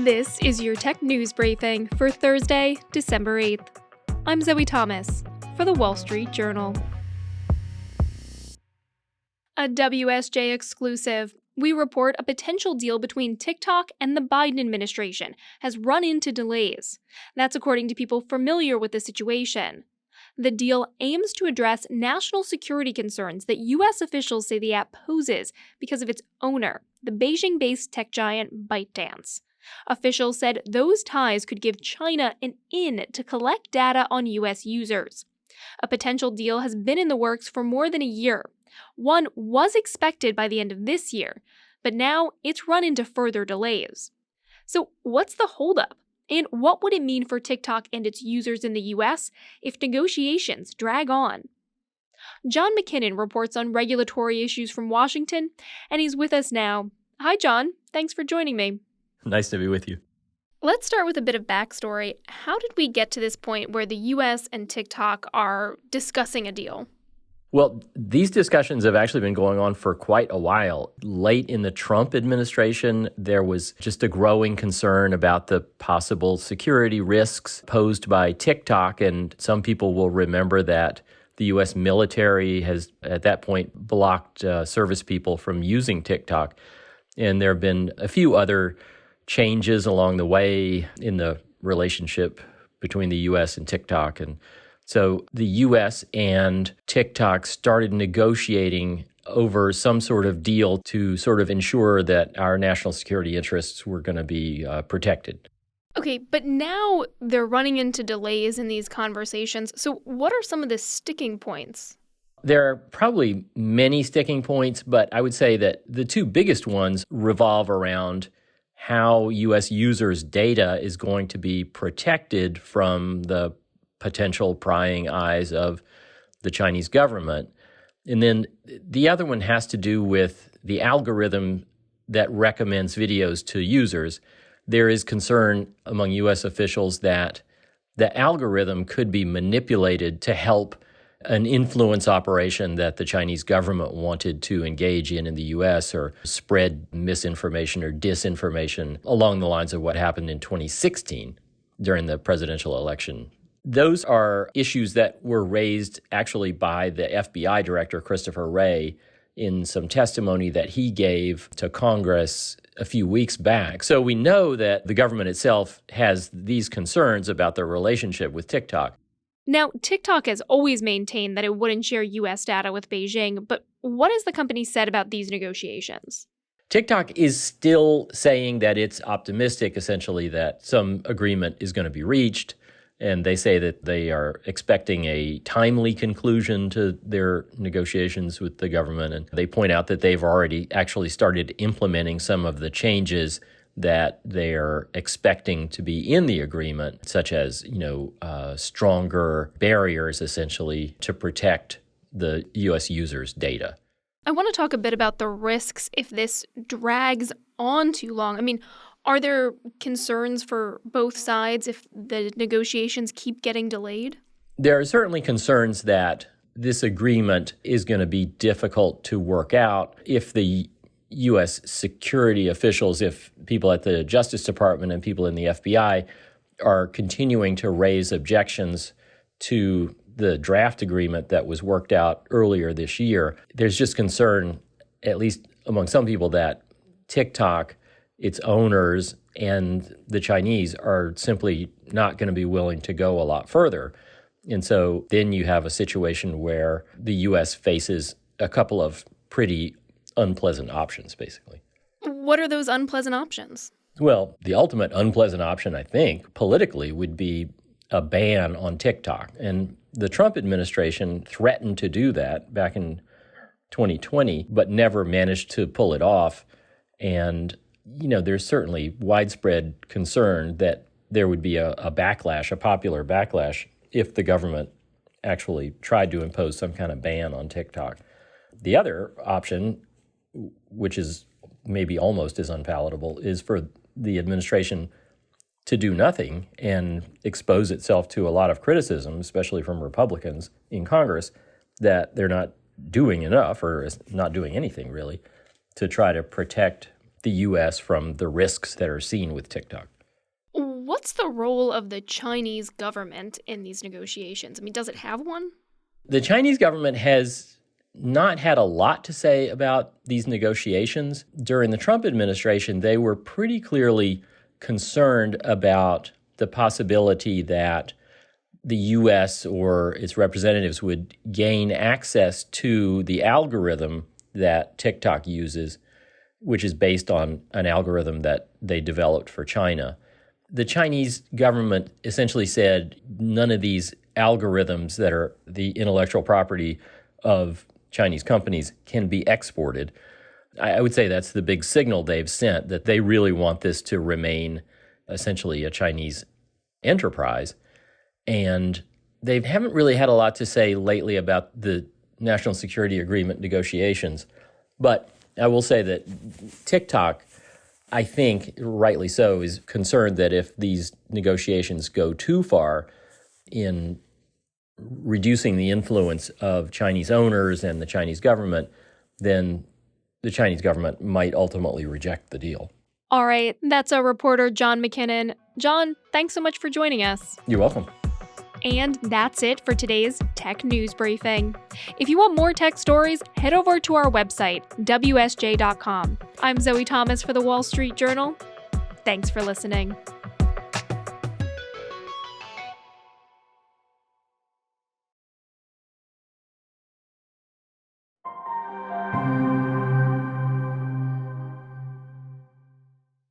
This is your tech news briefing for Thursday, December 8th. I'm Zoe Thomas for the Wall Street Journal. A WSJ exclusive. We report a potential deal between TikTok and the Biden administration has run into delays. That's according to people familiar with the situation. The deal aims to address national security concerns that U.S. officials say the app poses because of its owner, the Beijing-based tech giant ByteDance. Officials said those ties could give China an in to collect data on U.S. users. A potential deal has been in the works for more than a year. One was expected by the end of this year, but now it's run into further delays. So what's the holdup? And what would it mean for TikTok and its users in the U.S. if negotiations drag on? John McKinnon reports on regulatory issues from Washington, and he's with us now. Hi, John. Thanks for joining me. Nice to be with you. Let's start with a bit of backstory. How did we get to this point where the U.S. and TikTok are discussing a deal? Well, these discussions have actually been going on for quite a while. Late in the Trump administration, there was just a growing concern about the possible security risks posed by TikTok, and some people will remember that the U.S. military has, at that point, blocked service people from using TikTok. And there have been a few other changes along the way in the relationship between the U.S. and TikTok. And so the U.S. and TikTok started negotiating over some sort of deal to sort of ensure that our national security interests were going to be protected. Okay, but now they're running into delays in these conversations. So what are some of the sticking points? There are probably many sticking points, but I would say that the two biggest ones revolve around how U.S. users' data is going to be protected from the potential prying eyes of the Chinese government. And then the other one has to do with the algorithm that recommends videos to users. There is concern among U.S. officials that the algorithm could be manipulated to help an influence operation that the Chinese government wanted to engage in the U.S. or spread misinformation or disinformation along the lines of what happened in 2016 during the presidential election. Those are issues that were raised actually by the FBI director, Christopher Wray, in some testimony that he gave to Congress a few weeks back. So we know that the government itself has these concerns about their relationship with TikTok. Now, TikTok has always maintained that it wouldn't share U.S. data with Beijing, but what has the company said about these negotiations? TikTok is still saying that it's optimistic, essentially, that some agreement is going to be reached, and they say that they are expecting a timely conclusion to their negotiations with the government, and they point out that they've already actually started implementing some of the changes that they're expecting to be in the agreement, such as, stronger barriers, essentially, to protect the U.S. users' data. I want to talk a bit about the risks if this drags on too long. I mean, are there concerns for both sides if the negotiations keep getting delayed? There are certainly concerns that this agreement is going to be difficult to work out if the U.S. security officials, if people at the Justice Department and people in the FBI are continuing to raise objections to the draft agreement that was worked out earlier this year. There's just concern, at least among some people, that TikTok, its owners, and the Chinese are simply not going to be willing to go a lot further. And so then you have a situation where the U.S. faces a couple of pretty unpleasant options, basically. What are those unpleasant options? Well, the ultimate unpleasant option, I think, politically, would be a ban on TikTok. And the Trump administration threatened to do that back in 2020, but never managed to pull it off. And, there's certainly widespread concern that there would be a backlash, a popular backlash, if the government actually tried to impose some kind of ban on TikTok. The other option, which is maybe almost as unpalatable, is for the administration to do nothing and expose itself to a lot of criticism, especially from Republicans in Congress, that they're not doing enough or not doing anything really to try to protect the U.S. from the risks that are seen with TikTok. What's the role of the Chinese government in these negotiations? I mean, does it have one? The Chinese government has not had a lot to say about these negotiations. During the Trump administration, they were pretty clearly concerned about the possibility that the U.S. or its representatives would gain access to the algorithm that TikTok uses, which is based on an algorithm that they developed for China. The Chinese government essentially said none of these algorithms that are the intellectual property of Chinese companies can be exported. I would say that's the big signal they've sent, that they really want this to remain essentially a Chinese enterprise. And they haven't really had a lot to say lately about the National Security Agreement negotiations. But I will say that TikTok, I think, rightly so, is concerned that if these negotiations go too far in reducing the influence of Chinese owners and the Chinese government, then the Chinese government might ultimately reject the deal. All right, that's our reporter, John McKinnon. John, thanks so much for joining us. You're welcome. And that's it for today's Tech News Briefing. If you want more tech stories, head over to our website, WSJ.com. I'm Zoe Thomas for the Wall Street Journal. Thanks for listening.